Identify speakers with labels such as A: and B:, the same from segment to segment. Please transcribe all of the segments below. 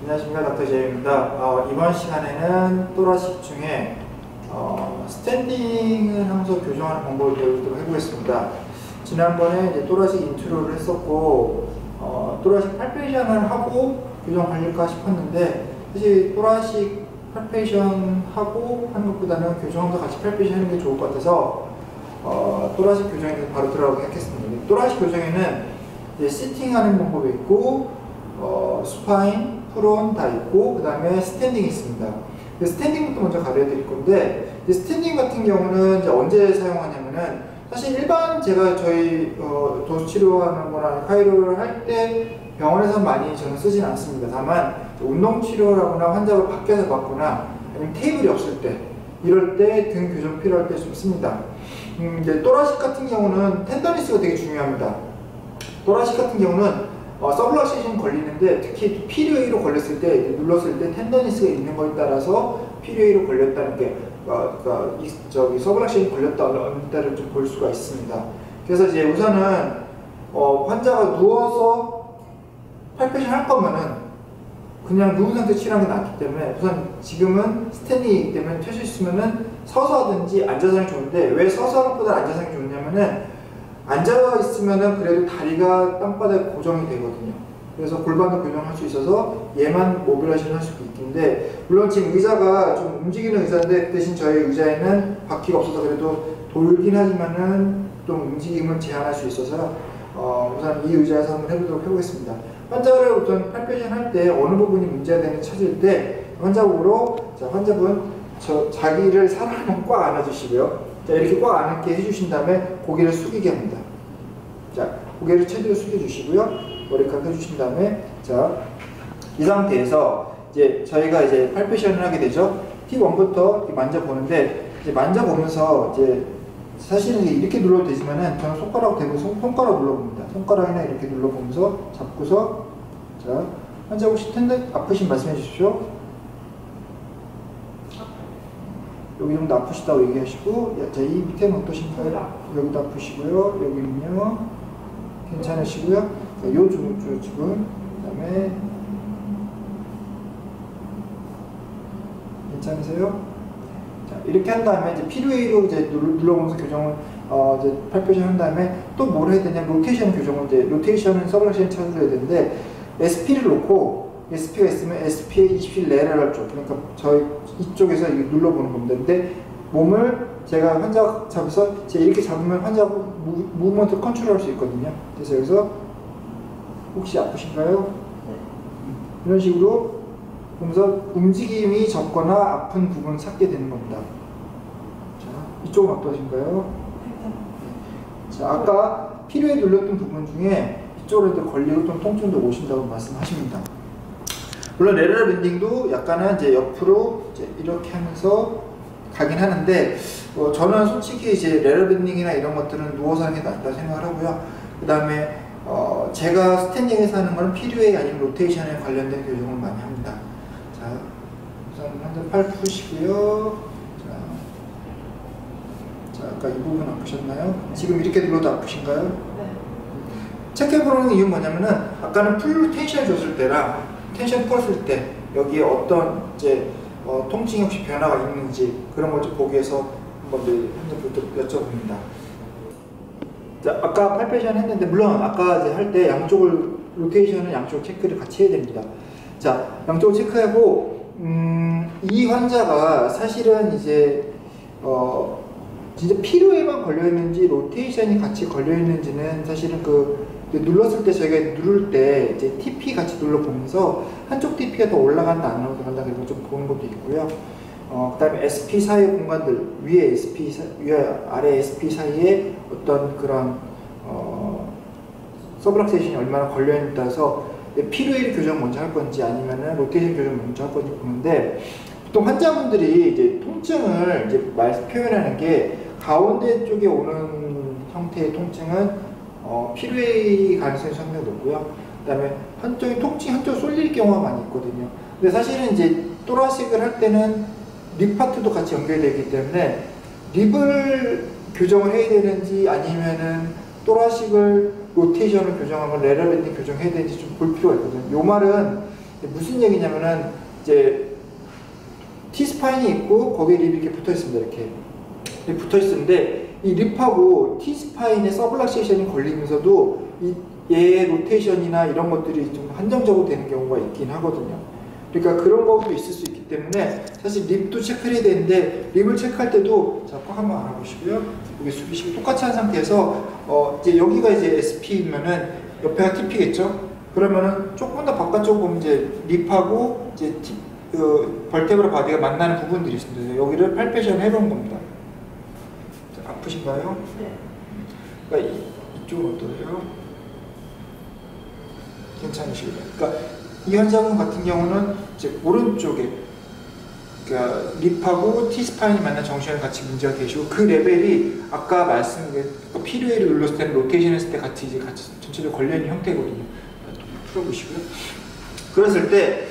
A: 안녕하십니까, 닥터 제이입니다. 이번 시간에는 또라식 중에 스탠딩을 하면서 교정하는 방법을 배우도록 해보겠습니다. 지난번에 이제 또라식 인트로를 했었고 또라식 팔페이션을 하고 교정 관리할까 싶었는데, 사실 또라식 팔페이션 하고 하는 것보다는 교정하면서 같이 팔페이션 하는 게 좋을 것 같아서 또라식 교정에 바로 들어가게 했겠습니다. 또라식 교정에는 이제 시팅하는 방법이 있고 스파인, 프론 다 있고, 그 다음에 스탠딩이 있습니다. 스탠딩부터 먼저 가르쳐 드릴 건데, 스탠딩 같은 경우는 이제 언제 사용하냐면은, 사실 일반 제가 저희 도수 치료하는 거나 카이로를 할 때 병원에서 많이 저는 쓰진 않습니다. 다만 운동 치료라거나 환자가 밖에서 받거나 아니면 테이블이 없을 때, 이럴 때 등 교정 필요할 때 좀 씁니다. 이제 또라식 같은 경우는 텐더니스가 되게 중요합니다. 또라식 같은 경우는 서블락세이션 걸리는데, 특히 PDA로 걸렸을 때, 눌렀을 때 텐더니스가 있는 거에 따라서 PDA로 걸렸다는 게, 서블락세이션 걸렸다 어느 때를 좀 볼 수가 있습니다. 그래서 이제 우선은 환자가 누워서 팔페이션 할 거면은 그냥 누운 상태 치료하는 게 낫기 때문에, 우선 지금은 스탠딩이기 때문에 펼수 있으면은 서서 하든지 앉아서 하는 게 좋은데, 왜 서서 하는 것보다 앉아서 하는 게 좋냐면은, 앉아 있으면은 그래도 다리가 땅바닥에 고정이 되거든요. 그래서 골반도 교정할 수 있어서 얘만 모빌라이제이션 할 수도 있는데, 물론 지금 의자가 좀 움직이는 의자인데, 대신 저희 의자에는 바퀴가 없어서 그래도 돌긴 하지만은 좀 움직임을 제한할 수 있어서 우선 이 의자에서 한번 해보겠습니다. 환자를 우선 팔페이션 할 때 어느 부분이 문제가 되는지 찾을 때 환자복으로, 자, 환자분 자기를 사랑하면 꽉 안아주시고요. 자, 이렇게 꽉 안게 해주신 다음에 고개를 숙이게 합니다. 자, 고개를 최대로 숙여주시고요. 머리카락 해주신 다음에, 자, 이 상태에서 이제 저희가 이제 팔페이션을 하게 되죠. T1부터 만져보는데, 이제 만져보면서 이제 사실은 이렇게 눌러도 되지만은 저는 손가락 대고 손가락 눌러봅니다. 손가락이나 이렇게 눌러보면서 잡고서, 자, 환자 혹시 아프신 말씀해 주십시오. 여기 정도 아프시다고 얘기하시고, 자, 이 밑에는 어떠신가요? 여기도 아프시고요. 여기는요, 괜찮으시고요. 자, 요 지금, 그 다음에, 괜찮으세요? 자, 이렇게 한 다음에 이제 필요해로 이제 눌러보면서 교정을, 이제 팔페이션 한 다음에 또 뭘 해야 되냐, 로테이션 교정을 이제, 로테이션은 서블락세이션 찾아줘야 되는데, SP를 놓고, SP가 있으면 SP의 20실 레러럴 쪽, 그러니까 저희 이쪽에서 눌러보는 겁니다. 근데 몸을 제가 환자 잡아서 제가 이렇게 잡으면 환자 무브먼트 컨트롤할 수 있거든요. 그래서 여기서 혹시 아프신가요? 이런 식으로 보면서 움직임이 적거나 아픈 부분을 찾게 되는 겁니다. 자, 이쪽은 어떠신가요? 자, 아까 필요에 눌렀던 부분 중에 이쪽으로 걸리고 좀 통증도 오신다고 말씀하십니다. 물론 레러럴 밴딩도 약간은 이제 옆으로 이제 이렇게 하면서 가긴 하는데, 저는 솔직히 이제 레러럴 밴딩이나 이런 것들은 누워서 하는 게 낫다 생각을 하고요. 그 다음에 제가 스탠딩에서 하는 거는 필요에 아니면 로테이션에 관련된 교정을 많이 합니다. 자, 우선 환자 팔 푸시고요. 자, 아까 이 부분 아프셨나요? 지금 이렇게 눌러도 아프신가요? 네. 체크해보는 이유는 뭐냐면은, 아까는 풀 텐션을 줬을 때랑 텐션 풀었을 때 여기에 어떤 이제 통증이 혹시 변화가 있는지 그런 걸 좀 보기 위해서 한번 환자분들 여쭤봅니다. 자, 아까 팔페이션 했는데, 물론 아까 이제 할 때 양쪽을 로테이션은 양쪽 체크를 같이 해야 됩니다. 자, 양쪽을 체크하고 이 환자가 사실은 이제 진짜 필요에만 걸려 있는지 로테이션이 같이 걸려 있는지는 사실은 눌렀을 때 저희가 누를 때 이제 TP 같이 눌러보면서 한쪽 TP가 더 올라간다 안 올라간다 그런 걸 좀 보는 것도 있고요. 그 다음에 SP 사이의 공간들, 위에 SP 위에 아래 SP 사이에 어떤 그런 서브락세이션이 얼마나 걸려 있는지 따라서 필요일 교정 먼저 할 건지 아니면은 로테이션 교정 먼저 할 건지 보는데, 보통 환자분들이 이제 통증을 이제 표현하는 게 가운데 쪽에 오는 형태의 통증은 필요의 가능성이 상당히 높고요. 그 다음에 한쪽이 통증이 한쪽 쏠릴 경우가 많이 있거든요. 근데 사실은 이제 또라식을 할 때는 립 파트도 같이 연결되기 때문에 립을 교정을 해야 되는지 아니면은 또라식을 로테이션을 교정하고 레러밴딩 교정해야 되는지 좀 볼 필요가 있거든요. 요 말은 무슨 얘기냐면은 이제 T스파인이 있고 거기에 립이 이렇게 붙어 있습니다. 이렇게 붙어 있는데 이 립하고 T스파인의 서블락세이션이 걸리면서도 얘의 로테이션이나 이런 것들이 좀 한정적으로 되는 경우가 있긴 하거든요. 그러니까 그런 것도 있을 수 있기 때문에 사실 립도 체크를 해야 되는데 립을 체크할 때도 자, 꼭 한번 알아보시고요. 여기 숙이시고 똑같이 한 상태에서 이제 여기가 이제 SP면은 옆에가 TP겠죠? 그러면은 조금 더 바깥쪽으로 보면 이제 립하고 이제 벌테브라 바디가 만나는 부분들이 있습니다. 여기를 팔페이션 해본 겁니다. 자, 아프신가요?
B: 네.
A: 그러니까 이쪽은 어떠세요? 괜찮으시고요. 그러니까 이 환자분 같은 경우는 이제 오른쪽에 그러니까 립하고 T스파인이 만난 정션에 같이 문제가 계시고 그 레벨이 아까 말씀드린 필요해를 눌렀을 때는 로테이션 했을 때 같이 전체적으로 걸려있는 형태거든요. 풀어보시고요. 그랬을 때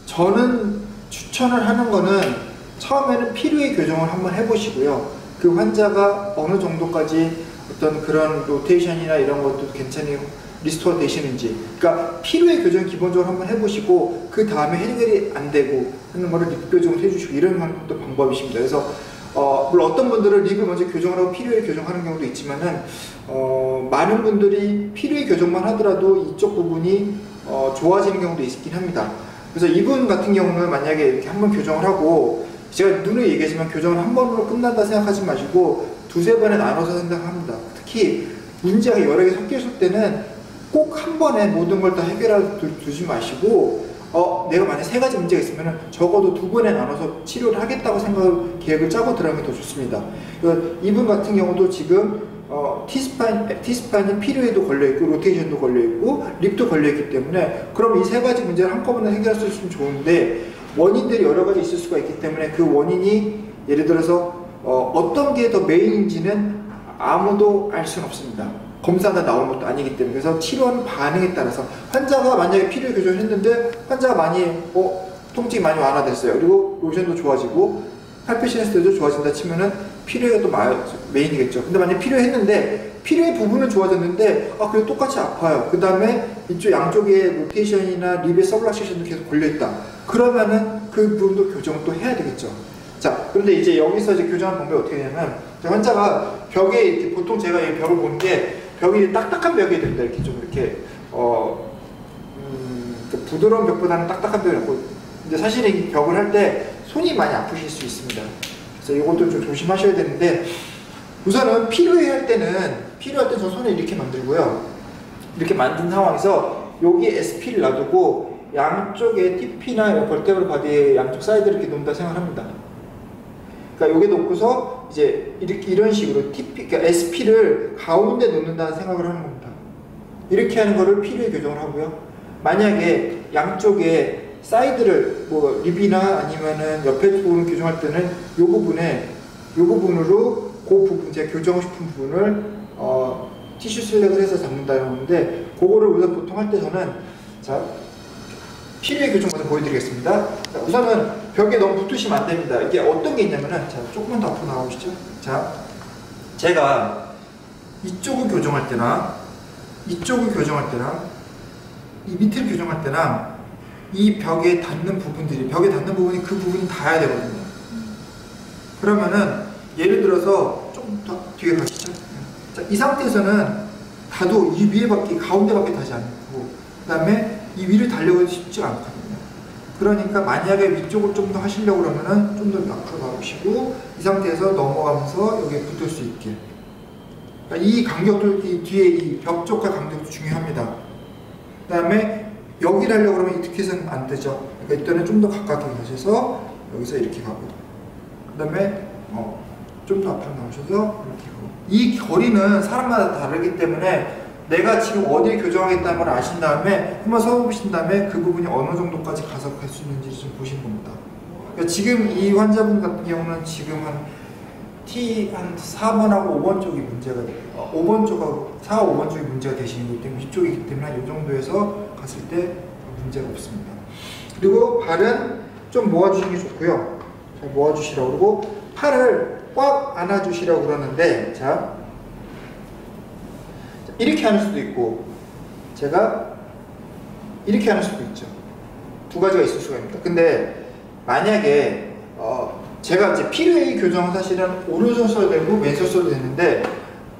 A: 저는 추천을 하는 거는 처음에는 필요의 교정을 한번 해보시고요. 그 환자가 어느 정도까지 어떤 그런 로테이션이나 이런 것도 괜찮이 리스토어 되시는지, 그러니까 필요의 교정 기본적으로 한번 해보시고 그 다음에 해결이 안 되고 하는 거를 립 교정을 해주시고 이런 것도 방법이십니다. 그래서 물론 어떤 분들은 립을 먼저 교정을 하고 필요의 교정하는 경우도 있지만은 많은 분들이 필요의 교정만 하더라도 이쪽 부분이 좋아지는 경우도 있긴 합니다. 그래서 이분 같은 경우는 만약에 이렇게 한번 교정을 하고 제가 눈에 얘기하지만 교정을 한 번으로 끝난다 생각하지 마시고 두세 번에 나눠서 생각합니다. 특히 문제가 여러 개 섞여 있을 때는 꼭 한 번에 모든 걸 다 해결하고 두지 마시고 내가 만약 세 가지 문제가 있으면 적어도 두 번에 나눠서 치료를 하겠다고 계획을 짜고 들어가는 게 더 좋습니다. 이분 같은 경우도 지금 T스파인이 필요에도 걸려있고 로테이션도 걸려있고 립도 걸려있기 때문에 그럼 이 세 가지 문제를 한꺼번에 해결할 수 있으면 좋은데 원인들이 여러 가지 있을 수가 있기 때문에 그 원인이 예를 들어서 어떤 게 더 메인인지는 아무도 알 수는 없습니다. 검사가 나온 것도 아니기 때문에. 그래서 치료하는 반응에 따라서 환자가 만약에 필요 교정을 했는데 환자가 많이 통증이 많이 완화됐어요. 그리고 로션도 좋아지고 팔페시네스도 좋아진다 치면은 필요가 또 메인이겠죠. 근데 만약에 필요했는데 필요의 부분은 좋아졌는데 그래도 똑같이 아파요. 그 다음에 이쪽 양쪽에 로테이션이나 립의 서블락세이션도 계속 걸려있다. 그러면은 그 부분도 교정을 또 해야 되겠죠. 자, 그런데 이제 여기서 이제 교정하는 방법이 어떻게 되냐면 환자가 벽에 이렇게 보통 제가 이 벽을 보는 게 벽이 딱딱한 벽이 됩니다. 이렇게 좀 이렇게 부드러운 벽보다는 딱딱한 벽이 있고 근데 사실 이 벽을 할 때 손이 많이 아프실 수 있습니다. 그래서 이것도 좀 조심하셔야 되는데 우선은 필요할 때는 저 손을 이렇게 만들고요. 이렇게 만든 상황에서 여기 SP를 놔두고 양쪽에 TP나 벌테브라 바디의 양쪽 사이드를 이렇게 놓는다 생각합니다. 그러니까 여기 놓고서 이제 이런 식으로 그러니까 SP를 가운데 놓는다는 생각을 하는 겁니다. 이렇게 하는 거를 필요의 교정을 하고요. 만약에 양쪽에 사이드를 립이나 아니면은 옆에 부분을 교정할 때는 이 부분으로 그 부분 제가 교정하고 싶은 부분을 티슈 슬랙을 해서 잡는다는 건데 그거를 우선 보통 할 때 저는 자 필요의 교정 먼저 보여드리겠습니다. 자, 우선은 벽에 너무 붙으시면 안 됩니다. 이게 어떤 게 있냐면은 자 조금만 더 앞으로 나가보시죠. 자 제가 이쪽을 교정할 때나 이쪽을 교정할 때나 이 밑을 교정할 때나 이 벽에 닿는 부분이 그 부분이 닿아야 되거든요. 그러면은 예를 들어서 좀 더 뒤에 가시죠. 자, 이 상태에서는 닿아도 이 위에밖에 가운데밖에 닿지 않고 그 다음에 이 위를 달려가기 쉽지 않거든요. 그러니까 만약에 위쪽을 좀 더 하시려고 그러면은 좀 더 앞으로 나오시고 이 상태에서 넘어가면서 여기에 붙을 수 있게. 그러니까 이 간격도 뒤에 이 벽 쪽과 간격도 중요합니다. 그 다음에 여기를 하려고 그러면 이렇게 해서는 안 되죠. 그러니까 이때는 좀 더 가깝게 가셔서 여기서 이렇게 가고 그 다음에 좀 더 앞으로 나오셔서 이렇게 가고 이 거리는 사람마다 다르기 때문에 내가 지금 어디를 교정하겠다는 걸 아신 다음에 한번 서보신 다음에 그 부분이 어느 정도까지 가서 갈 수 있는지 좀 보시는 겁니다. 그러니까 지금 이 환자분 같은 경우는 지금 한 4번하고 5번 쪽이 문제가 5번 쪽하고 4, 5번 쪽이 문제가 되시는 거기 때문에 이쪽이기 때문에 이 정도에서 갔을 때 문제가 없습니다. 그리고 발은 좀 모아주시는 게 좋고요. 잘 모아주시라고 그러고 팔을 꽉 안아주시라고 그러는데 자 이렇게 하는 수도 있고 제가 이렇게 하는 수도 있죠. 두 가지가 있을 수가 있습니다. 근데 만약에 제가 이제 필요의 교정은 사실은 오른손 써도 되고 왼손 써도 되는데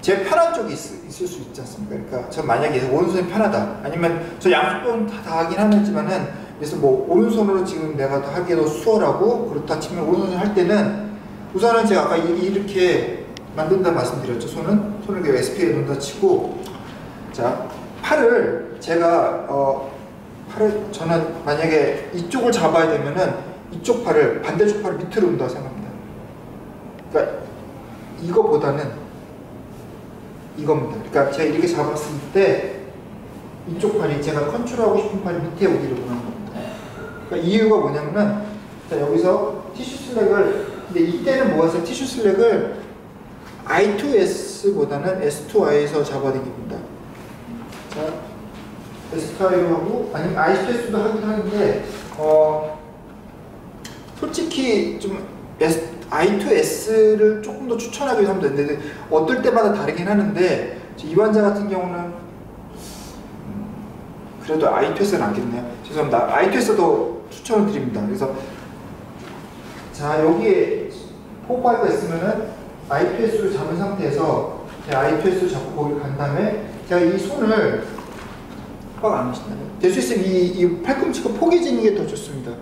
A: 제 편한 쪽이 있을 수 있지 않습니까? 그러니까 전 만약에 오른손이 편하다, 아니면 저 양쪽 다 하긴 하지만은, 그래서 뭐 오른손으로 지금 내가 하기도 수월하고 그렇다 치면 오른손을 할 때는 우선은 제가 아까 이렇게 만든다 말씀드렸죠. 손을 SP에 놓는다 치고, 자, 팔을 제가 저는 만약에 이쪽을 잡아야 되면은 이쪽 팔을, 반대쪽 팔을 밑으로 놓는다고 생각합니다. 그러니까 이거보다는 이겁니다. 그러니까 제가 이렇게 잡았을 때 이쪽 팔이, 제가 컨트롤하고 싶은 팔이 밑에 오기를 원하는 겁니다. 그러니까 이유가 뭐냐면은, 자, 여기서 티슈 슬랙을, 근데 이때는 뭐가 있어요? 티슈 슬랙을 I2S보다는 S2I에서 잡아당깁니다. 자, S2I로 하고, 아니면 I2S도 하긴 하는데, 솔직히 좀 I2S를 조금 더 추천하기도 하면 되는데, 어떨 때마다 다르긴 하는데, 이 환자 같은 경우는 그래도 I2S는 낫겠네요. 죄송합니다. I2S도 추천을 드립니다. 그래서 자, 여기에 포파이가 있으면은 I2S를 잡은 상태에서 I2S를 잡고 거기 간 다음에 제가 이 손을 안 하신다면 될 수 있으면 이 팔꿈치가 포개지는 게 더 좋습니다.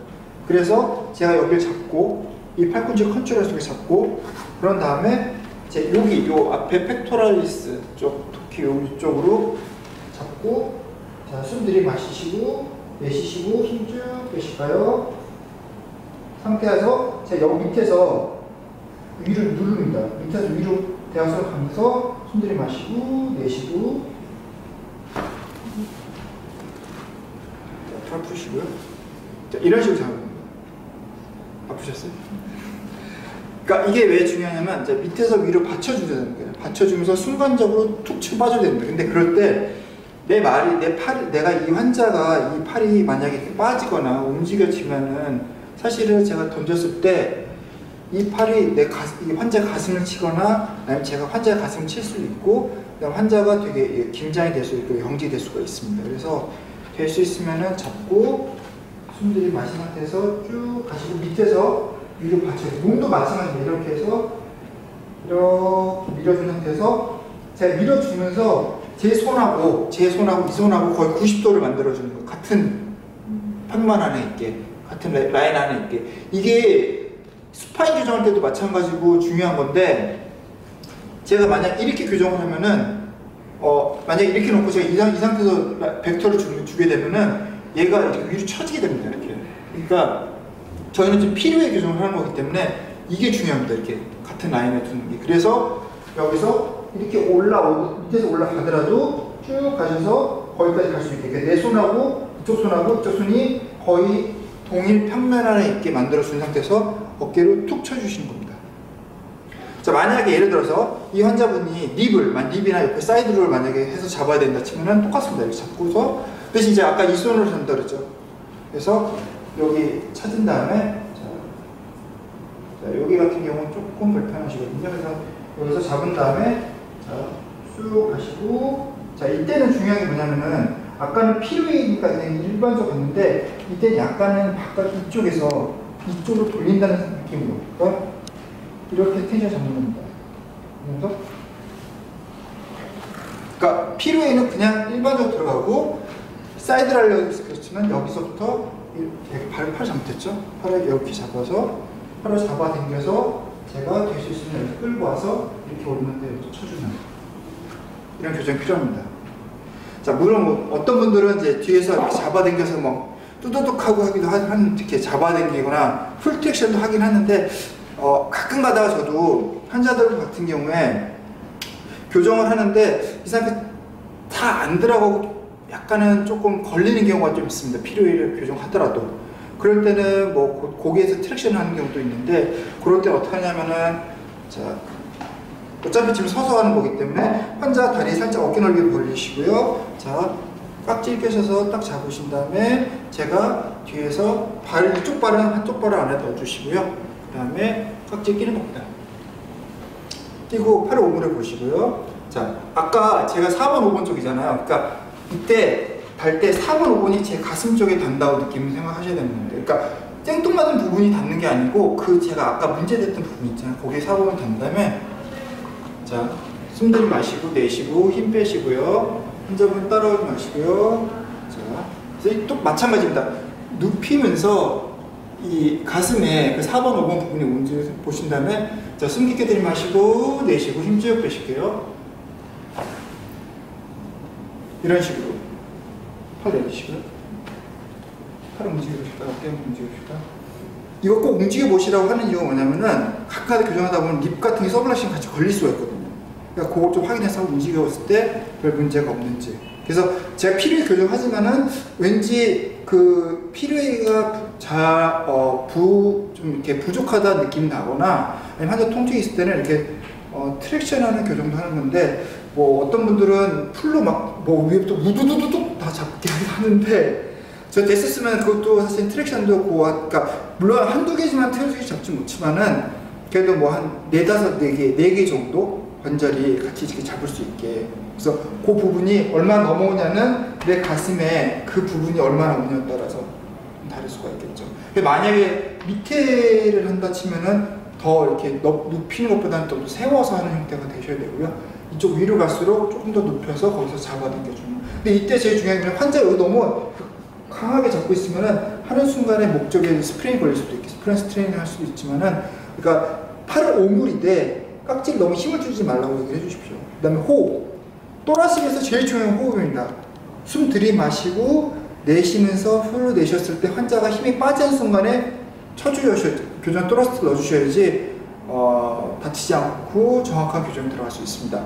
A: 그래서 제가 여기를 잡고 이 팔꿈치 컨트롤 속에 잡고, 그런 다음에 요 앞에 팩토랄리스 쪽, 특히 이쪽으로 잡고, 자, 숨 들이마시시고 내쉬시고 힘 쭉 빼실까요? 상태에서 제가 여기 밑에서 위로 누릅니다. 밑에서 위로 대각선을 가면서 숨 들이마시고 내쉬고, 팔 푸시고요. 자, 이런 식으로 잡아줍니다. 아프셨어요? 그러니까 이게 왜 중요하냐면, 이제 밑에서 위로 받쳐줘야 되는 거예요. 받쳐주면서 순간적으로 툭 치고 빠져야 됩니다. 근데 그럴 때 내가 이 환자가 이 팔이 만약에 빠지거나 움직여지면은, 사실은 제가 던졌을 때 이 팔이 이 환자 가슴을 치거나, 아니면 제가 환자 가슴을 칠 수도 있고, 그다음 환자가 되게 긴장이 될 수 있고 경직이 될 수가 있습니다. 그래서 될 수 있으면은 잡고 숨 들이마신 상태에서 쭉 가시고, 밑에서 위로 받쳐요. 몸도 마찬가지입니다. 이렇게 해서 이렇게 밀어준 상태에서 제가 밀어주면서 제 손하고 이 손하고 거의 90도를 만들어주는 거, 같은 평면 안에 있게, 같은 라인 안에 있게. 이게 스파인 교정할 때도 마찬가지고 중요한 건데, 제가 만약 이렇게 교정을 하면은 만약에 이렇게 놓고 제가 이 상태에서 벡터를 주게 되면은 얘가 이렇게 위로 쳐지게 됩니다. 이렇게. 그러니까 저희는 지금 필요의 교정을 하는 거기 때문에 이게 중요합니다. 이렇게 같은 라인에 두는 게. 그래서 여기서 이렇게 밑에서 올라가더라도 쭉 가셔서 거기까지 갈 수 있게, 내 손하고 이쪽 손이 거의 동일 평면 안에 있게 만들어준 상태에서 어깨로 툭 쳐주시는 겁니다. 자, 만약에 예를 들어서 이 환자분이 립이나 옆에 사이드를 만약에 해서 잡아야 된다 치면은 똑같습니다. 이렇게 잡고서, 대신 이제 아까 이 손으로 잡는다 그랬죠. 그래서 여기 찾은 다음에, 자, 여기 같은 경우는 조금 불편하시거든요. 그래서 여기서 잡은 다음에, 자, 쭉 가시고, 자, 이때는 중요한 게 뭐냐면은, 아까는 필요이니까 그냥 일반적으로 갔는데, 이때는 약간은 바깥 이쪽에서 이쪽으로 돌린다는 느낌으로, 그러니까 이렇게 텐션 잡는 겁니다. 그러니까 필요에는 그냥 일반적으로 들어가고, 사이드를 하려고 그렇지만 여기서부터 팔 잘못했죠? 팔을 이렇게 잡아서, 팔을 잡아당겨서 제가 될 수 있으면 이렇게 끌고 와서 이렇게 오르는데 이렇게 쳐주는, 이런 교정이 필요합니다. 자, 물론 뭐 어떤 분들은 이제 뒤에서 이렇게 잡아당겨서 뭐 뚜두둑하고 하기도 하는, 이렇게 잡아당기거나 풀트랙션도 하긴 하는데, 가끔 가다가 저도 환자들 같은 경우에 교정을 하는데 이 사람이 다 안 들어가고 약간은 조금 걸리는 경우가 좀 있습니다. 필요를 교정하더라도. 그럴 때는 뭐 고기에서 트랙션 하는 경우도 있는데, 그럴 때 어떻게 하냐면은, 자, 어차피 지금 서서 하는 거기 때문에 환자 다리 살짝 어깨 넓이 벌리시고요. 자, 깍지 껴셔서 딱 잡으신 다음에 제가 뒤에서 이쪽 발은 한쪽 발을 안에 넣어주시고요. 그 다음에 깍지 끼는 겁니다. 끼고 팔을 오므려 보시고요. 자, 아까 제가 4번, 5번 쪽이잖아요. 그러니까 이때 달 때 4번, 5번이 제 가슴 쪽에 닿는다고 느낌을 생각하셔야 되는 건데, 그러니까 생뚱맞은 부분이 닿는 게 아니고 그 제가 아까 문제됐던 부분 있잖아요. 거기에 4번을 닿는다면, 자, 숨 들이마시고 내쉬고 힘 빼시고요. 환자분 따라오지 마시고요. 자, 그래서 또 마찬가지입니다. 눕히면서 이 가슴에 그 4번, 5번 부분이 뭔지 보신 다음에, 자, 숨 깊게 들이마시고 내쉬고 힘 쭉 빼실게요. 이런 식으로 팔 내리시고요. 팔을 움직여보실까요? 어깨 움직여보실까요? 이거 꼭 움직여보시라고 하는 이유가 뭐냐면은 각각 교정하다 보면 립 같은 게 서블라싱 같이 걸릴 수가 있거든요. 그러니까 그걸 좀 확인해서 움직여봤을 때 별 문제가 없는지. 그래서 제가 필요에 교정하지만은 왠지 그 필요가 좀 이렇게 부족하다 느낌이 나거나 아니면 환자 통증이 있을 때는 이렇게 트랙션하는 교정도 하는 건데, 뭐 어떤 분들은 풀로 막 뭐 위에부터 무두두두둑 다 잡게 하는데, 저 됐었으면 그것도 사실 트랙션도 그러니까 물론 한두 개지만 트랙션이 잡지 못지만은 그래도 뭐 한 4, 5, 4개 정도 관절이 같이 이렇게 잡을 수 있게. 그래서 그 부분이 얼마나 넘어오냐는 내 가슴에 그 부분이 얼마나 오냐에 따라서 다를 수가 있겠죠. 만약에 밑에를 한다 치면은 더 이렇게 눕히는 것보다는 좀 세워서 하는 형태가 되셔야 되고요. 이쪽 위로 갈수록 조금 더 눕혀서 거기서 잡아당겨주는. 근데 이때 제일 중요한 건 환자가 여기 너무 강하게 잡고 있으면은 하는 순간에 목 쪽에 스프레인이 걸릴 수도 있고 스프레인 할 수도 있지만은, 그러니까 팔을 오므리되 깍지를 너무 힘을 주지 말라고 얘기를 해주십시오. 그 다음에 호흡. 또라식에서 제일 중요한 호흡입니다. 숨 들이마시고 내쉬면서 후 내쉬었을 때 환자가 힘이 빠지는 순간에 쳐주셔야, 교정 또라스를 넣어주셔야지 다치지 않고 정확한 교정이 들어갈 수 있습니다.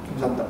A: 감사합니다.